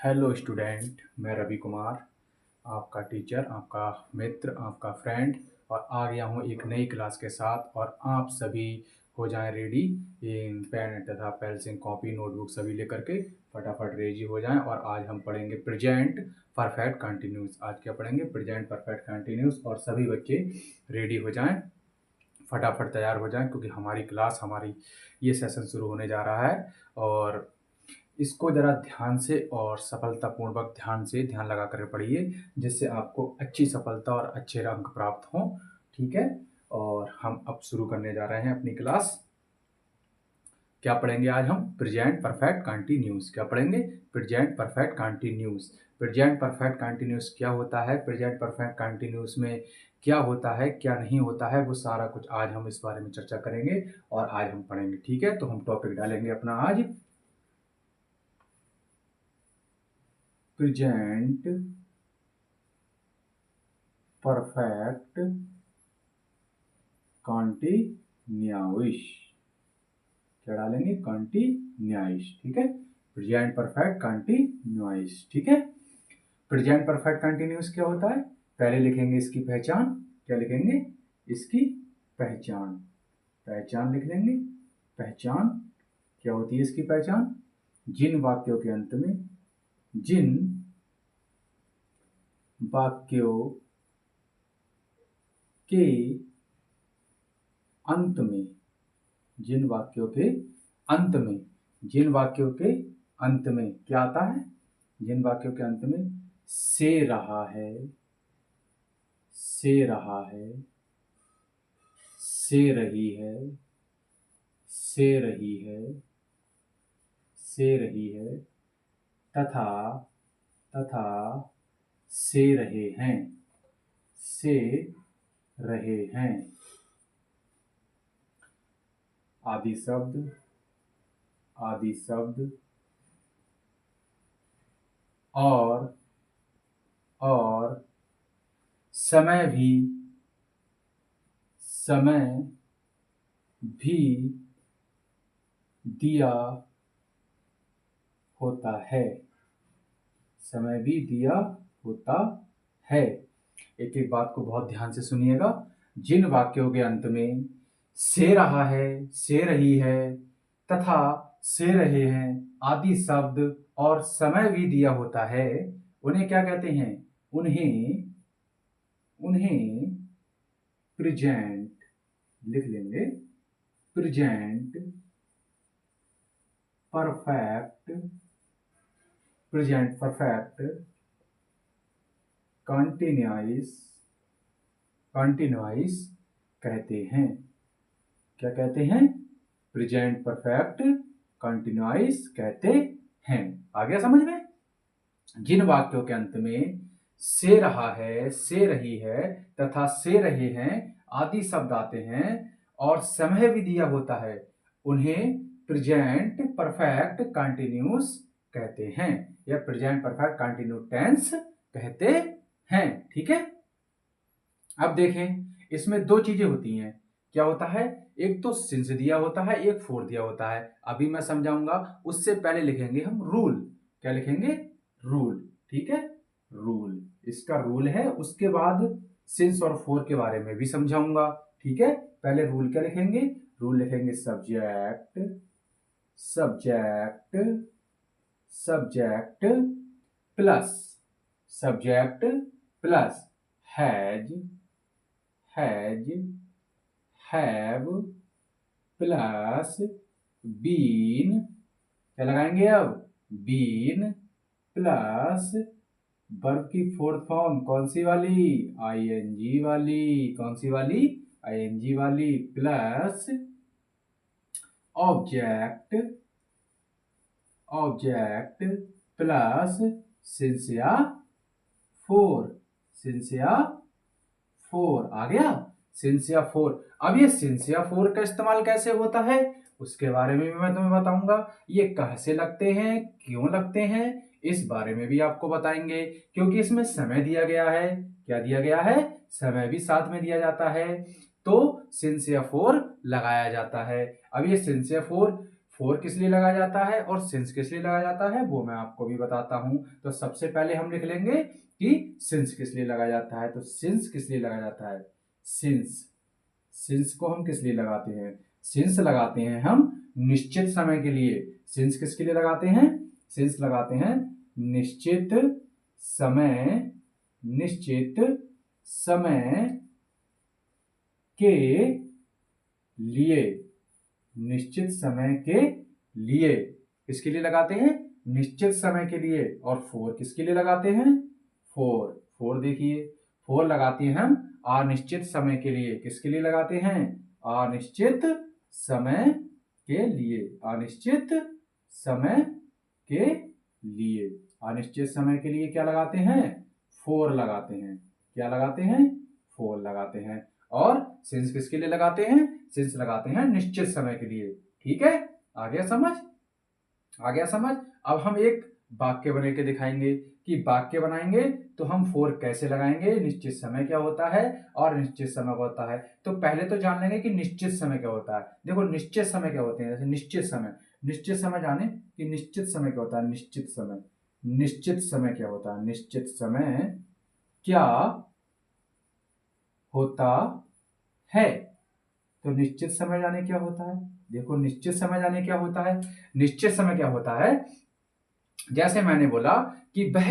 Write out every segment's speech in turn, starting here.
Hello student, मैं रवि कुमार, आपका teacher, आपका मित्र, आपका फ्रेंड और आ गया हूँ एक नई क्लास के साथ। और आप सभी हो जाएं रेडी इन पेन तथा पेंसिल, कॉपी, नोटबुक सभी लेकर के फटाफट रेडी हो जाएं। और आज हम पढ़ेंगे प्रेजेंट परफेक्ट कंटिन्यूस। आज क्या पढ़ेंगे? Present perfect continuous. और सभी बच्चे रेडी हो जाएं, फटाफट तैयार हो जाएं, क्योंकि हमारी ये सेशन शुरू होने जा रहा है। और इसको ज़रा ध्यान से और सफलतापूर्वक ध्यान लगा कर पढ़िए, जिससे आपको अच्छी सफलता और अच्छे अंक प्राप्त हों। ठीक है, और हम अब शुरू करने जा रहे हैं अपनी क्लास। क्या पढ़ेंगे आज हम? Present perfect continuous. क्या पढ़ेंगे? Present perfect continuous. Present perfect continuous क्या होता है? प्रेजेंट परफेक्ट कंटिन्यूस में क्या होता है, क्या नहीं होता है, वो सारा कुछ आज हम इस बारे में चर्चा करेंगे और आज हम पढ़ेंगे। ठीक है, तो हम टॉपिक डालेंगे अपना आज प्रेजेंट परफेक्ट कॉन्टिन्यूइस। क्या डालेंगे? कॉन्टिन्यूइस। ठीक है, प्रेजेंट परफेक्ट कॉन्टिन्यूइस। ठीक है, प्रेजेंट परफेक्ट कंटिन्यूस क्या होता है? पहले लिखेंगे इसकी पहचान। क्या लिखेंगे? इसकी पहचान। पहचान लिख लेंगे। पहचान क्या होती है? इसकी पहचान जिन वाक्यों के अंत में के अंत में जिन वाक्यों के अंत में क्या आता है? जिन वाक्यों के अंत में से रहा है, से रहा है, से रही है, से रही है, से रही है, तथा तथा से रहे हैं, से रहे हैं आदि शब्द और समय भी दिया होता है। समय भी दिया होता है। एक एक बात को बहुत ध्यान से सुनिएगा। जिन वाक्यों के अंत में से रहा है, से रही है तथा से रहे हैं आदि शब्द और समय भी दिया होता है, उन्हें क्या कहते हैं? उन्हें प्रेजेंट लिख लेंगे। प्रेजेंट परफेक्ट कंटिन्यूअस कहते हैं। क्या कहते हैं? प्रेजेंट परफेक्ट कंटिन्यूअस कहते हैं। आ गया समझ में? जिन वाक्यों के अंत में से रहा है, से रही है तथा से रहे हैं आदि शब्द आते हैं और समय भी दिया होता है, उन्हें प्रेजेंट परफेक्ट कंटिन्यूअस कहते हैं या प्रेजेंट परफेक्ट कंटिन्यूअस टेंस कहते हैं। ठीक है, अब देखें, इसमें दो चीजें होती हैं। क्या होता है? एक तो सिंस दिया होता है, एक फोर दिया होता है। अभी मैं समझाऊंगा, उससे पहले लिखेंगे हम रूल। क्या लिखेंगे? रूल। ठीक है, रूल इसका रूल है। उसके बाद सिंस और फोर के बारे में भी समझाऊंगा। ठीक है, पहले रूल क्या लिखेंगे? रूल लिखेंगे subject plus has have plus been. क्या लगाएंगे अब? बीन प्लस वर्ब की फोर्थ फॉर्म कौन सी वाली? आईएनजी वाली। कौन सी वाली? आईएनजी वाली। प्लस ऑब्जेक्ट प्लस सिंसिया फोर। आ गया सिंसिया फोर। अब ये सिंसिया फोर का इस्तेमाल कैसे होता है, उसके बारे में भी मैं तुम्हें बताऊंगा। ये कैसे लगते हैं, क्यों लगते हैं, इस बारे में भी आपको बताएंगे। क्योंकि इसमें समय दिया गया है। क्या दिया गया है? समय भी साथ में दिया जाता है, तो सिंसिया फोर लगाया जाता है। अब ये सिंसिया फोर फोर किस लिए लगाया जाता है और सिंस किस लिए लगाया जाता है वो मैं आपको भी बताता हूं। तो सबसे पहले हम लिख लेंगे कि सिंस किस लिए लगाया जाता है। तो सिंस किस लिए लगाया जाता है, सिंस, सिंस को हम किस लिए लगाते हैं, सिंस लगाते हैं हम निश्चित समय के लिए। सिंस किसके लिए लगाते हैं, सिंस लगाते हैं निश्चित समय, निश्चित समय के लिए, निश्चित समय के लिए किसके लिए लगाते हैं, निश्चित समय के लिए। और फोर किसके लिए लगाते हैं, फोर, फोर देखिए फोर लगाते हैं हम अनिश्चित समय के लिए। किसके लिए लगाते हैं, अनिश्चित समय के लिए, अनिश्चित समय के लिए। अनिश्चित समय के लिए क्या लगाते हैं, फोर लगाते हैं। क्या लगाते हैं, फोर लगाते हैं। और सिंस किसके लिए लगाते हैं, सिंस लगाते हैं निश्चित समय के लिए। ठीक है, आ गया समझ, आ गया समझ। अब हम एक वाक्य बना के दिखाएंगे कि वाक्य बनाएंगे तो हम फोर कैसे लगाएंगे, निश्चित समय क्या होता है और अनिश्चित समय क्या होता है। तो पहले तो जान लेंगे कि निश्चित समय क्या होता है। देखो निश्चित समय क्या होते हैं, जैसे निश्चित समय, निश्चित समय जाने कि निश्चित समय क्या होता है, निश्चित समय, निश्चित समय क्या होता है, निश्चित समय क्या होता है। तो निश्चित समय जाने क्या होता है, देखो निश्चित समय जाने क्या होता है, निश्चित समय क्या होता है, जैसे मैंने बोला कि वह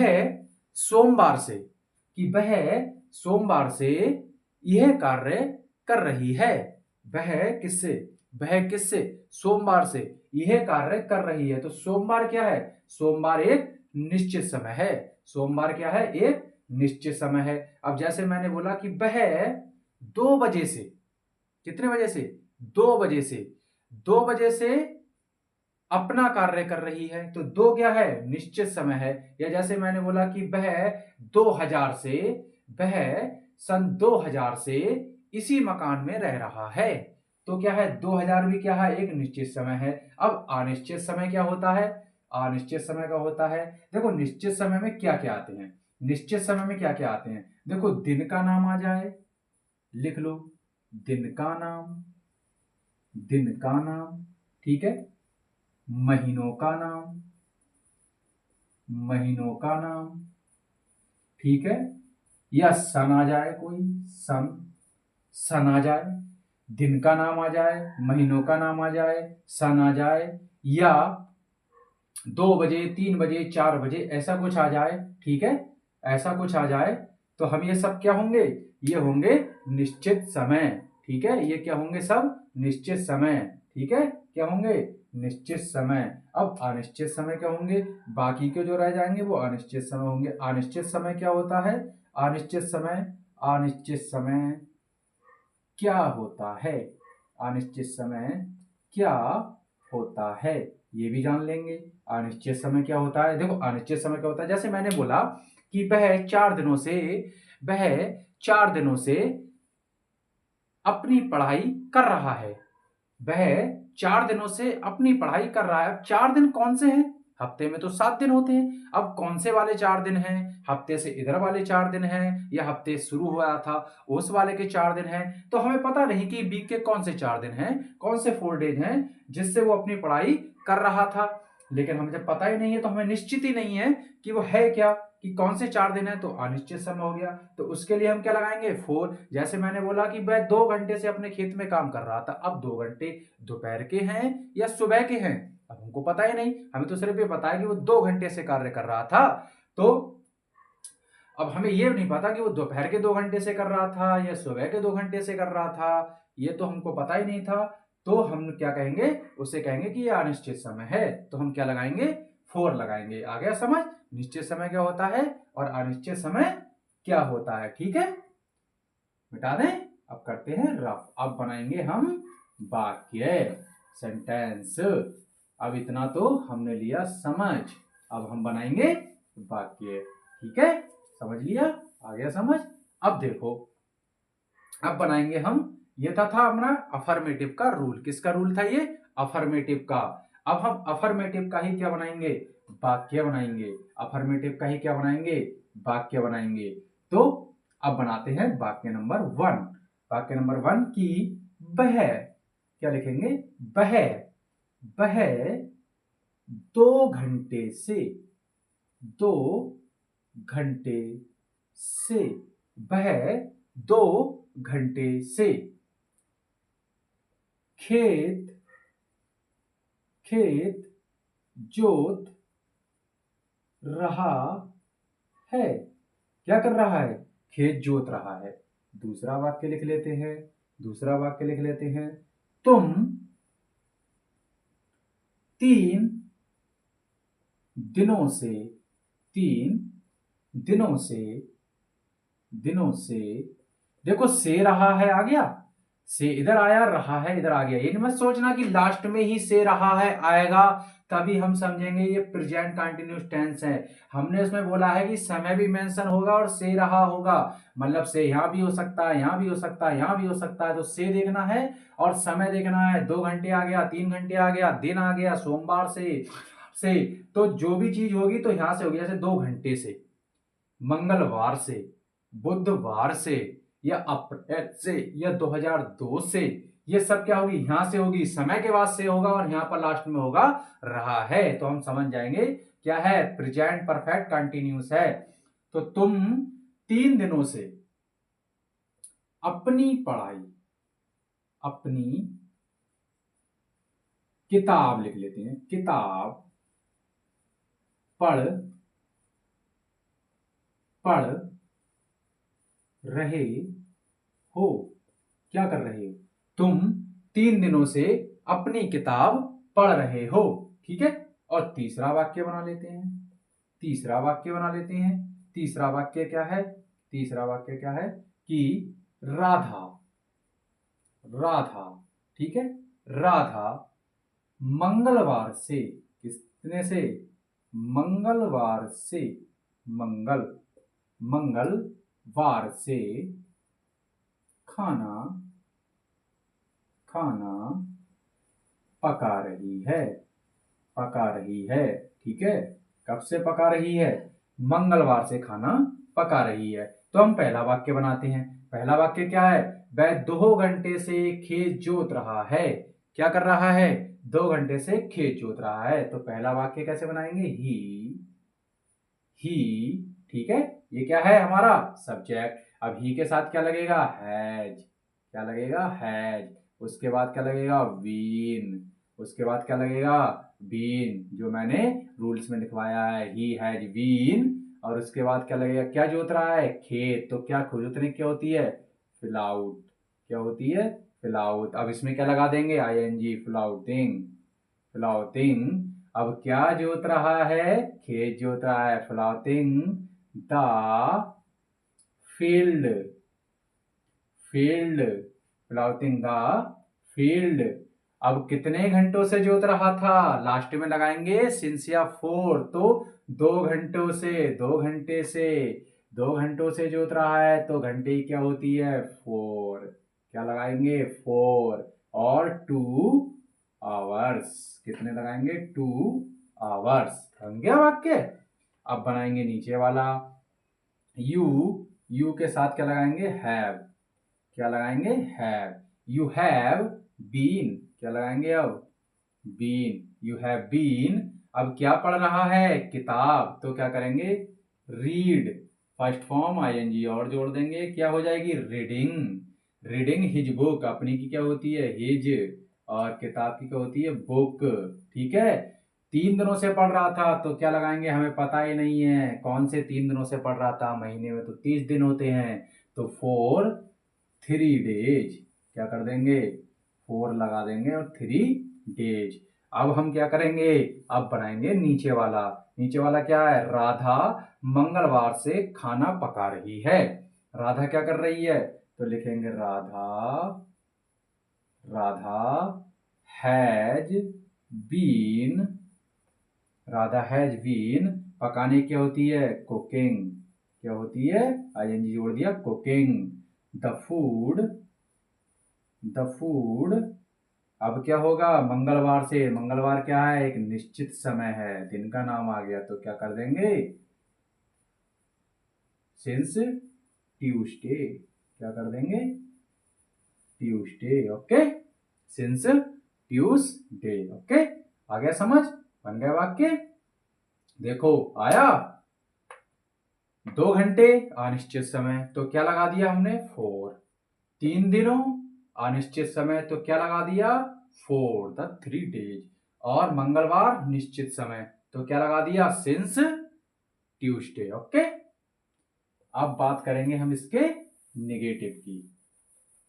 सोमवार से, कि वह सोमवार से यह कार्य कर रही है। वह किससे, वह किससे, सोमवार से यह कार्य कर रही है। तो सोमवार क्या है, सोमवार एक निश्चित समय है, सोमवार क्या है, एक निश्चित समय है। अब जैसे मैंने बोला कि वह 2 बजे से, कितने बजे से, 2 बजे से, 2 बजे से अपना कार्य कर रही है। तो दो क्या है, निश्चित समय है। या जैसे मैंने बोला कि वह 2000 से, वह सन 2000 से इसी मकान में रह रहा है। तो क्या है, 2000 भी क्या है, एक निश्चित समय है। अब अनिश्चित समय क्या होता है, अनिश्चित समय क्या होता है, देखो निश्चित समय में क्या क्या आते हैं, निश्चित समय में क्या क्या आते हैं, देखो दिन का नाम आ जाए, लिख लो दिन का नाम, दिन का नाम, ठीक है, महीनों का नाम, महीनों का नाम, ठीक है, या सन आ जाए, कोई सन, सन आ जाए, दिन का नाम आ जाए, महीनों का नाम आ जाए, सन आ जाए, या 2 बजे, 3 बजे, 4 बजे ऐसा कुछ आ जाए, ठीक है, ऐसा कुछ आ जाए। तो हम ये सब क्या होंगे, ये होंगे निश्चित समय, ठीक है, ये क्या होंगे, सब निश्चित समय, ठीक है, क्या होंगे, निश्चित समय। अब अनिश्चित समय क्या होंगे, बाकी के जो रह जाएंगे वो अनिश्चित समय होंगे। अनिश्चित समय क्या होता है, अनिश्चित समय, अनिश्चित समय क्या होता है, अनिश्चित समय क्या होता है, ये भी जान लेंगे। अनिश्चित समय क्या होता है, देखो अनिश्चित समय क्या होता है, जैसे मैंने बोला कि वह 4 दिनों से, वह 4 दिनों से अपनी पढ़ाई कर रहा है, वह 4 दिनों से अपनी पढ़ाई कर रहा है। 4 दिन कौन से हैं, हफ्ते में तो 7 दिन होते हैं। अब कौन से वाले 4 दिन हैं, हफ्ते से इधर वाले 4 दिन हैं या हफ्ते शुरू हुआ था उस वाले के 4 दिन हैं। तो हमें पता नहीं कि वीक के कौन से 4 दिन हैं, कौन से 4 डेज हैं जिससे वो अपनी पढ़ाई कर रहा था। लेकिन हमें जब पता ही नहीं है तो हमें निश्चित ही नहीं है कि वो है क्या, कि कौन से 4 दिन है, तो अनिश्चित समय हो गया। तो उसके लिए हम क्या लगाएंगे, 4। जैसे मैंने बोला कि वह 2 घंटे से अपने खेत में काम कर रहा था। अब 2 घंटे दोपहर के हैं या सुबह के हैं, अब हमको पता ही नहीं, हमें तो सिर्फ ये पता है कि वो 2 घंटे से कार्य कर रहा था। तो अब हमें ये नहीं पता कि वो दोपहर के 2 घंटे से कर रहा था या सुबह के 2 घंटे से कर रहा था, ये तो हमको पता ही नहीं था। तो हम क्या कहेंगे, उसे कहेंगे कि ये अनिश्चित समय है। तो हम क्या लगाएंगे, 4 लगाएंगे। आ गया समझ, निश्चित समय क्या होता है और अनिश्चित समय क्या होता है, ठीक है, मिटा दें। अब करते हैं रफ, अब बनाएंगे हम वाक्य, सेंटेंस। अब इतना तो हमने लिया समझ, अब हम बनाएंगे वाक्य, ठीक है, समझ लिया, आ गया समझ। अब देखो, अब बनाएंगे हम, ये था अपना अफर्मेटिव का रूल। किसका रूल था ये, अफर्मेटिव का। अब हम अफर्मेटिव का ही क्या बनाएंगे, वाक्य बनाएंगे। अफर्मेटिव का ही क्या बनाएंगे, वाक्य बनाएंगे। तो अब बनाते हैं वाक्य नंबर 1। वाक्य नंबर 1 की वह, क्या लिखेंगे, वह वह 2 घंटे से, 2 घंटे से, वह 2 घंटे से खेत, खेत जोत रहा है। क्या कर रहा है? खेत जोत रहा है। दूसरा वाक्य लिख लेते हैं, दूसरा वाक्य लिख लेते हैं। तुम 3 दिनों से, 3 दिनों से, दिनों से, देखो से रहा है आ गया, से इधर आया, रहा है इधर आ गया। ये मत सोचना कि लास्ट में ही से रहा है आएगा तभी हम समझेंगे ये प्रेजेंट कंटिन्यूअस टेंस है। हमने इसमें बोला है कि समय भी मेंशन होगा और से रहा होगा, मतलब से यहां भी हो सकता है, यहां भी हो सकता है, यहां भी हो सकता है। तो से देखना है और समय देखना है। 2 घंटे आ गया, 3 घंटे आ गया, दिन आ गया, सोमवार से तो जो भी चीज होगी तो यहां से होगी। जैसे 2 घंटे से, मंगलवार से, बुधवार से, या अप्रैल से, या 2002 से, ये सब क्या होगी? यहां से होगी, समय के बाद से होगा और यहां पर लास्ट में होगा रहा है। तो हम समझ जाएंगे क्या है, प्रेजेंट परफेक्ट कंटिन्यूस है। तो तुम 3 दिनों से अपनी पढ़ाई, अपनी किताब लिख लेते हैं, किताब पढ़, पढ़ रहे हो। क्या कर रहे हो? तुम 3 दिनों से अपनी किताब पढ़ रहे हो। ठीक है। और तीसरा वाक्य बना लेते हैं, तीसरा वाक्य बना लेते हैं। तीसरा वाक्य क्या है? तीसरा वाक्य क्या है कि राधा, राधा, ठीक है, राधा मंगलवार से, कितने से? मंगलवार से, मंगल, मंगलवार से खाना, खाना पका रही है, पका रही है। ठीक है। कब से पका रही है? मंगलवार से खाना पका रही है। तो हम पहला वाक्य बनाते हैं। पहला वाक्य क्या है? वह 2 घंटे से खेत जोत रहा है। क्या कर रहा है? 2 घंटे से खेत जोत रहा है। तो पहला वाक्य कैसे बनाएंगे? ही, ठीक है। ये क्या है हमारा? सब्जेक्ट। अब ही के साथ क्या लगेगा? हैज। क्या लगेगा? हैज। उसके बाद क्या लगेगा? बीन। उसके बाद क्या लगेगा? बीन, जो मैंने रूल्स में लिखवाया है, ही हैज बीन। और उसके बाद क्या लगेगा? क्या जोत रहा है? खेत। तो क्या जोतने क्या होती है? Fill out. क्या होती है? Fill out. अब इसमें क्या लगा देंगे? ING, ploughing, ploughing. अब क्या जोत रहा है? खेत जोत रहा है। Ploughing the field, field, ploughing the field. अब कितने घंटों से जोत रहा था? लास्ट में लगाएंगे सिंस या फोर। तो 2 घंटों से, 2 घंटे से, 2 घंटों से जोत रहा है। तो घंटे की क्या होती है? 4। क्या लगाएंगे? 4। और 2 आवर्स। कितने लगाएंगे? 2 आवर्स। बन गया वाक्य। अब बनाएंगे नीचे वाला। यू, यू के साथ क्या लगाएंगे? हैव। क्या लगाएंगे? हैव। You have been. क्या लगाएंगे अब? बीन। You have been. अब क्या पढ़ रहा है? किताब। तो क्या करेंगे? रीड। फर्स्ट फॉर्म आईएनजी और जोड़ देंगे, क्या हो जाएगी? रीडिंग। Reading his book. अपनी की क्या होती है? हिज। और किताब की क्या होती है? बुक। ठीक है। 3 दिनों से पढ़ रहा था तो क्या लगाएंगे? हमें पता ही नहीं है कौन से 3 दिनों से पढ़ रहा था। महीने में तो 30 दिन होते हैं। तो 4 3 days। क्या कर देंगे? 4 लगा देंगे और 3 days। अब हम क्या करेंगे? अब बनाएंगे नीचे वाला। नीचे वाला क्या है? राधा मंगलवार से खाना पका रही है। राधा क्या कर रही है? तो लिखेंगे Radha, Radha has been, Radha has been. पकाने क्या होती है? कुकिंग। क्या होती है? आईएनजी जोड़ दिया, cooking. The food, the food. अब क्या होगा? मंगलवार से, मंगलवार क्या है? एक निश्चित समय है, दिन का नाम आ गया। तो क्या कर देंगे? Since Tuesday. क्या कर देंगे? Tuesday. Okay. Since Tuesday. Okay. आ गया समझ? बन गया वाक्य। देखो आया। 2 घंटे अनिश्चित समय तो क्या लगा दिया हमने? 4। 3 दिनों अनिश्चित समय तो क्या लगा दिया? 4 द 3 days। और मंगलवार निश्चित समय तो क्या लगा दिया? Since Tuesday. ओके। अब बात करेंगे हम इसके नेगेटिव की।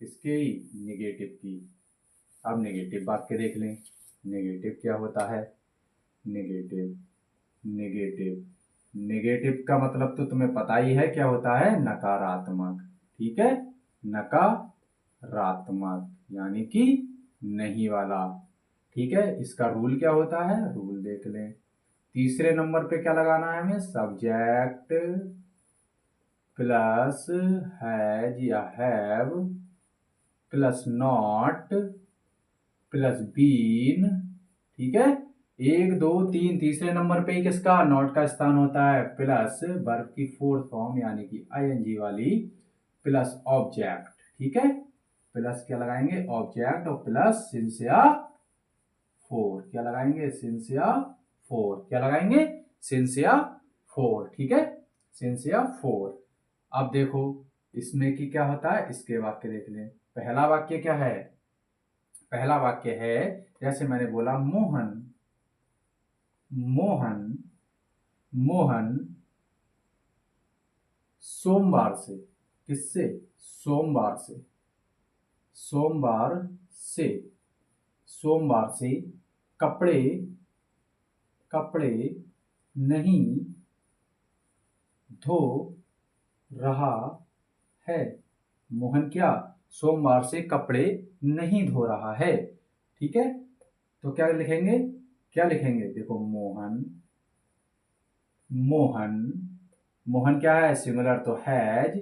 इसके नेगेटिव की। अब नेगेटिव वाक्य देख लें। नेगेटिव क्या होता है? नेगेटिव नेगेटिव नेगेटिव का मतलब तो तुम्हें पता ही है क्या होता है? नकारात्मक। ठीक है, नकारात्मक यानी कि नहीं वाला। ठीक है, इसका रूल क्या होता है? रूल देख लें। तीसरे नंबर पे क्या लगाना है हमें? सब्जेक्ट प्लस हैज या have plus not plus been. ठीक है, 1 2 3 तीसरे नंबर पे किसका? नॉट का स्थान होता है प्लस वर्ब की फोर्थ फॉर्म यानी कि आईएनजी वाली प्लस ऑब्जेक्ट। ठीक है, प्लस क्या लगाएंगे? ऑब्जेक्ट और प्लस सिंस या फोर। क्या लगाएंगे? सिंस या फोर। क्या लगाएंगे? सिंस या फोर। ठीक है, सिंस या फोर। अब देखो इसमें की क्या होता है, इसके वाक्य देख लें। पहला वाक्य क्या है? पहला वाक्य है जैसे मैंने बोला मोहन मोहन मोहन सोमवार से। किससे? सोमवार से। सोमवार से। सोमवार से कपड़े कपड़े नहीं धो रहा है। मोहन क्या? सोमवार से कपड़े नहीं धो रहा है। ठीक है, तो क्या लिखेंगे? क्या लिखेंगे? देखो मोहन मोहन मोहन क्या है? सिमिलर तो हैज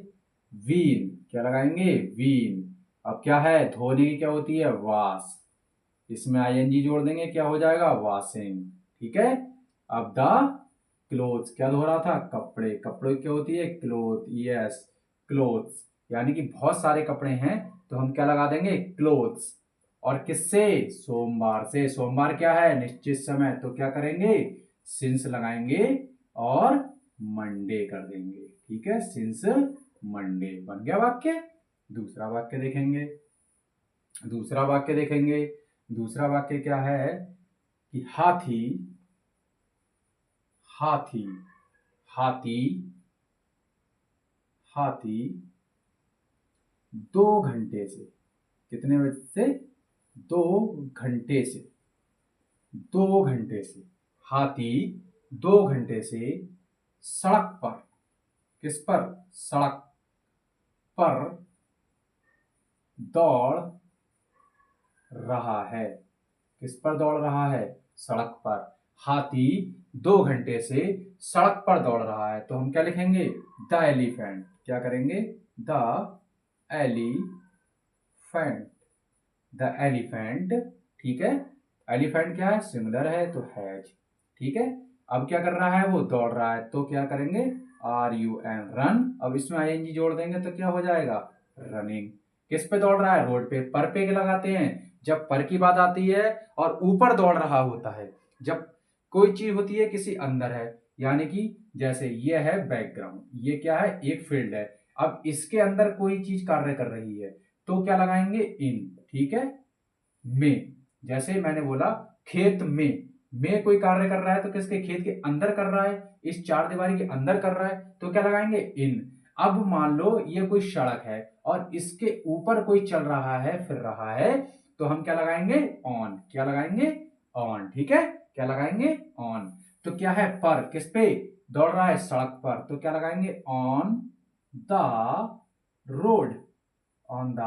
बीन। क्या लगाएंगे? बीन। अब क्या है? धोने की क्या होती है? वॉश। इसमें आईएनजी जोड़ देंगे, क्या हो जाएगा? वॉशिंग। ठीक है, अब द क्लोथ्स क्या धो रहा था? कपड़े। कपड़े क्या होती है? क्लोथ। यस, क्लोथ्स यानी कि बहुत सारे कपड़े हैं तो हम क्या लगा देंगे? क्लोथ्स। और किससे? सोमवार से। सोमवार क्या है? निश्चित समय तो क्या करेंगे? सिंस लगाएंगे और मंडे कर देंगे। ठीक है, सिंस मंडे। बन गया वाक्य। दूसरा वाक्य देखेंगे। दूसरा वाक्य देखेंगे। दूसरा वाक्य क्या है कि हाथी हाथी हाथी हाथी 2 घंटे से। कितने बजे से? 2 घंटे से। 2 घंटे से हाथी 2 घंटे से सड़क पर। किस पर? सड़क पर दौड़ रहा है। किस पर दौड़ रहा है? सड़क पर। हाथी 2 घंटे से सड़क पर दौड़ रहा है तो हम क्या लिखेंगे? The elephant. क्या करेंगे? The elephant. The elephant. ठीक है, एलिफेंट क्या है? सिमिलर है तो हैज। ठीक है, अब क्या कर रहा है? वो दौड़ रहा है तो क्या करेंगे? RUN run. अब इसमें आईएनजी जोड़ देंगे तो क्या हो जाएगा? रनिंग। किस पे दौड़ रहा है? रोड पे। पर पे लगाते हैं जब पर की बात आती है और ऊपर दौड़ रहा होता है। जब कोई चीज होती है किसी अंदर है, यानी कि जैसे ये है बैकग्राउंड, ये क्या है? एक फील्ड है। अब इसके अंदर कोई चीज कार्य कर रही है तो क्या लगाएंगे? इन। ठीक है, में। जैसे मैंने बोला खेत में कोई कार्य कर रहा है तो किसके? खेत के अंदर कर रहा है, इस चार दीवारी के अंदर कर रहा है तो क्या लगाएंगे? इन। अब मान लो ये कोई सड़क है और इसके ऊपर कोई चल रहा है, फिर रहा है, तो हम क्या लगाएंगे? ऑन। क्या लगाएंगे? ऑन। ठीक है, क्या लगाएंगे? ऑन। तो क्या है? पर किस पे दौड़ रहा है? सड़क पर तो क्या लगाएंगे? On the road. On the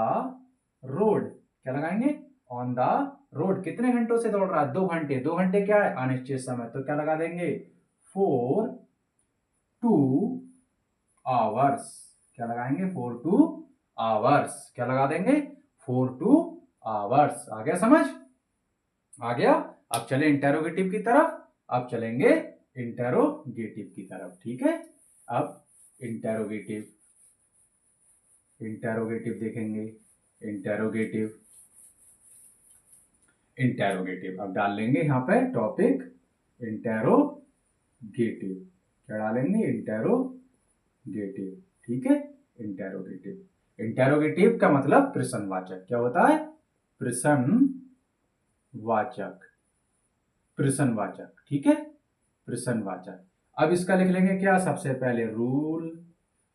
road. क्या लगाएंगे? On the road. कितने घंटों से दौड़ रहा है? 2 घंटे। 2 घंटे क्या है? अनिश्चित समय तो क्या लगा देंगे? 4 2 आवर्स। क्या लगाएंगे? 4 2 आवर्स। क्या लगा देंगे? 4 2 आवर्स। आ गया समझ? आ गया। अब चले इंटेरोगेटिव की तरफ। अब चलेंगे इंटेरोगेटिव की तरफ। ठीक है, अब इंटेरोगेटिव इंटेरोगेटिव देखेंगे। Interrogative interrogative. अब डाल लेंगे यहाँ पे टॉपिक इंटेरोगेटिव। क्या डालेंगे? इंटेरोगेटिव। ठीक है, इंटेरोगेटिव। इंटेरोगेटिव का मतलब प्रश्नवाचक। क्या होता है? प्रश्नवाचक। प्रश्नवाचक, ठीक है, प्रश्नवाचक। अब इसका लिख लेंगे क्या? सबसे पहले rule.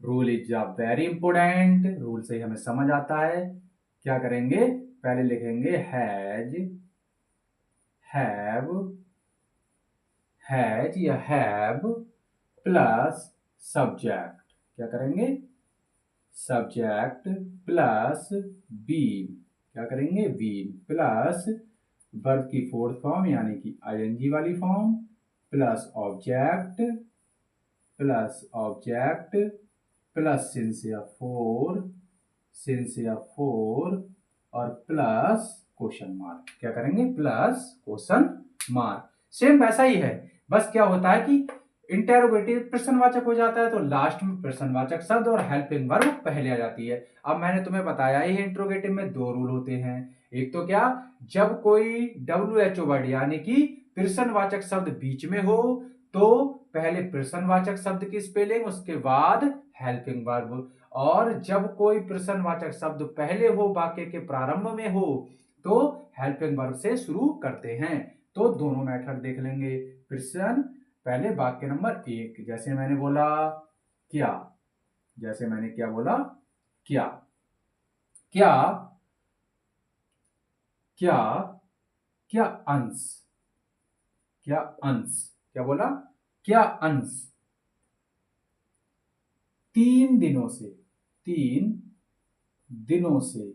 Rule is a very important. Rule से ही हमें समझ आता है। क्या करेंगे? पहले लिखेंगे हैज, हैव, हैज या हैव प्लस सब्जेक्ट। क्या करेंगे? Subject plus been. क्या करेंगे? बीन प्लस वर्ब की फोर्थ फॉर्म यानी कि आईएनजी वाली form plus object, plus object plus सिंसियर फोर, सिंसियर फोर और प्लस क्वेश्चन मार्क। क्या करेंगे? Plus question mark. सेम वैसा ही है, बस क्या होता है कि इंटेरोगेटिव प्रश्नवाचक हो जाता है तो लास्ट में प्रश्नवाचक शब्द और हेल्पिंग वर्ब पहले आ जाती है। अब मैंने तुम्हें बताया ही इंट्रोगेटिव में दो रूल होते हैं। एक तो क्या? जब कोई WHO वर्ड यानी कि प्रश्नवाचक शब्द बीच में हो तो पहले प्रश्नवाचक शब्द की स्पेलिंग, उसके बाद हेल्पिंग वर्ब। और जब कोई प्रश्नवाचक शब्द पहले हो, वाक्य के प्रारंभ में हो, तो हेल्पिंग वर्ब से शुरू करते हैं। तो दोनों मेथड देख लेंगे। प्रश्न पहले वाक्य नंबर 1, जैसे मैंने बोला क्या, जैसे मैंने क्या बोला? क्या, क्या, क्या, क्या अंश, क्या अंश। क्या बोला? क्या अंश 3 दिनों से, 3 दिनों से,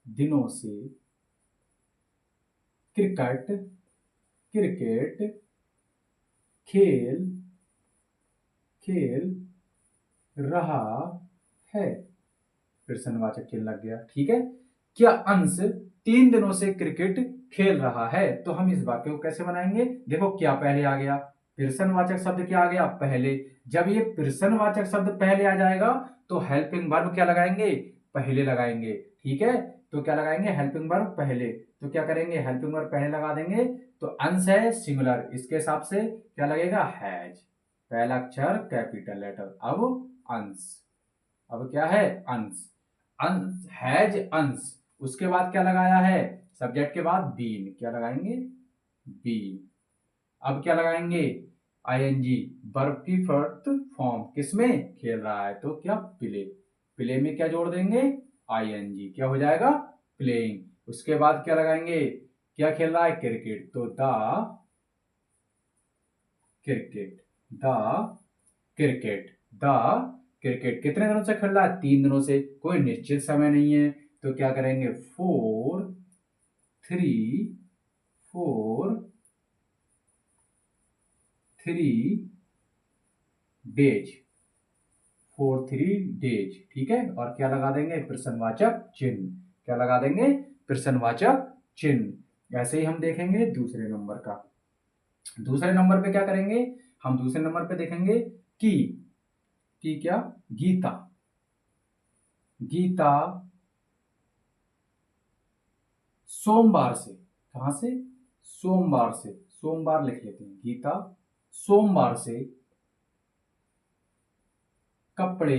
दिनों से क्रिकेट, क्रिकेट खेल, खेल रहा है। प्रश्नवाचक चिन्ह लग गया। ठीक है, क्या अंश 3 दिनों से क्रिकेट खेल रहा है। तो हम इस वाक्य को कैसे बनाएंगे? देखो, क्या पहले आ गया, प्रश्नवाचक शब्द क्या आ गया? पहले। जब ये प्रश्नवाचक शब्द पहले आ जाएगा तो हेल्पिंग वर्ब क्या लगाएंगे? पहले लगाएंगे। ठीक है, तो क्या लगाएंगे? हेल्पिंग वर्ब पहले। तो क्या करेंगे? हेल्पिंग वर्ब पहले लगा देंगे। तो अंश है सिंगुलर, इसके हिसाब से क्या लगेगा? हैज। पहला अक्षर कैपिटल लेटर। अब अंश, अब क्या है? अंश। अंश, हैज अंश। उसके बाद क्या लगाया है? सब्जेक्ट के बाद बीन। क्या लगाएंगे? बीन। अब क्या लगाएंगे? आईएनजी, वर्ब की फोर्थ फॉर्म। किसमें? खेल रहा है तो क्या? प्ले। प्ले में क्या जोड़ देंगे? आईएनजी। क्या हो जाएगा? प्लेइंग। उसके बाद क्या लगाएंगे? क्या खेल रहा है? क्रिकेट, तो the cricket, the cricket, the cricket. कितने दिनों से खेल रहा है? 3 दिनों से। कोई निश्चित समय नहीं है तो क्या करेंगे? 4 3 4 3 डेज, 4 3 डेज। ठीक है, और क्या लगा देंगे? प्रश्नवाचक चिन्ह। क्या लगा देंगे? प्रश्नवाचक चिन्ह। ऐसे ही हम देखेंगे दूसरे नंबर का। दूसरे नंबर पे क्या करेंगे? हम दूसरे नंबर पे देखेंगे कि क्या? गीता, गीता सोमवार से। कहां से? सोमवार से। सोमवार लिख लेते हैं। गीता सोमवार से कपड़े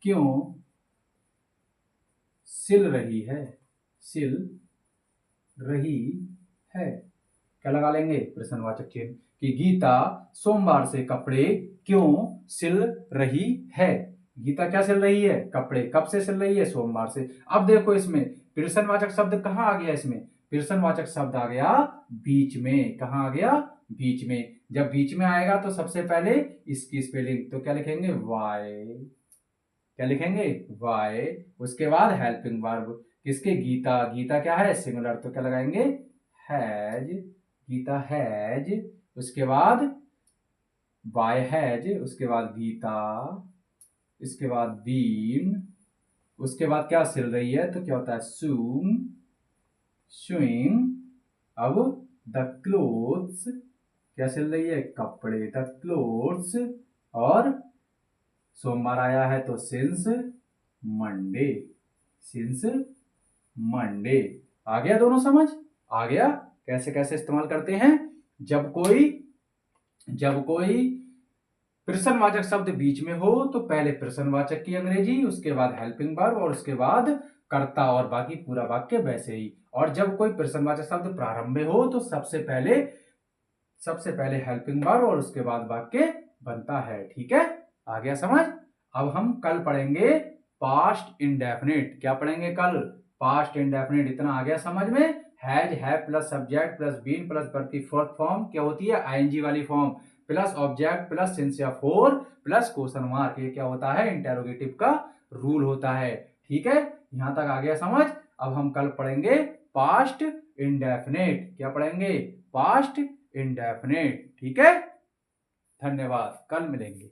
क्यों सिल रही है, सिल रही है। क्या लगा लेंगे? प्रश्नवाचक चिन्ह। कि गीता सोमवार से कपड़े क्यों सिल रही है। गीता क्या सिल रही है? कपड़े। कब से सिल रही है? सोमवार से। अब देखो, इसमें प्रश्नवाचक शब्द कहां आ गया? इसमें प्रश्नवाचक शब्द आ गया बीच में। कहां आ गया? बीच में। जब बीच में आएगा तो सबसे पहले इसकी स्पेलिंग, तो क्या लिखेंगे? वाई। क्या लिखेंगे? वाई। उसके बाद हेल्पिंग वर्ब। किसके? गीता। गीता क्या है? सिंगुलर, तो क्या लगाएंगे? हैज। गीता हैज। उसके बाद बाय हैज। उसके बाद गीता। इसके बाद बीन। उसके बाद क्या सिल रही है? तो क्या होता है? सूम, स्विंग। अब द क्लोथ्स। क्या सिल रही है? कपड़े, द क्लोथ्स। और सोमवार आया है तो सिंस मंडे, सिंस मंडे। आ गया दोनों समझ? आ गया कैसे कैसे इस्तेमाल करते हैं? जब कोई प्रश्नवाचक शब्द बीच में हो तो पहले प्रश्नवाचक की अंग्रेजी, उसके बाद हेल्पिंग वर्ब और उसके बाद कर्ता और बाकी पूरा वाक्य वैसे ही। और जब कोई प्रश्नवाचक शब्द प्रारंभ में हो तो सबसे पहले हेल्पिंग वर्ब और उसके बाद वाक्य बनता है। ठीक है, आ गया समझ? अब हम कल पढ़ेंगे पास्ट इंडेफिनिट। क्या पढ़ेंगे कल? Past indefinite. इतना आ गया समझ में? Has, have plus subject plus been plus verb की फोर्थ फॉर्म क्या होती है? आईएनजी वाली form plus object plus since या फोर प्लस क्वेश्चन मार्क। ये क्या होता है? इंटेरोगेटिव का रूल होता है। ठीक है, यहां तक आ गया समझ? अब हम कल पढ़ेंगे पास्ट इंडेफिनिट। क्या पढ़ेंगे? Past indefinite. ठीक है, धन्यवाद, कल मिलेंगे।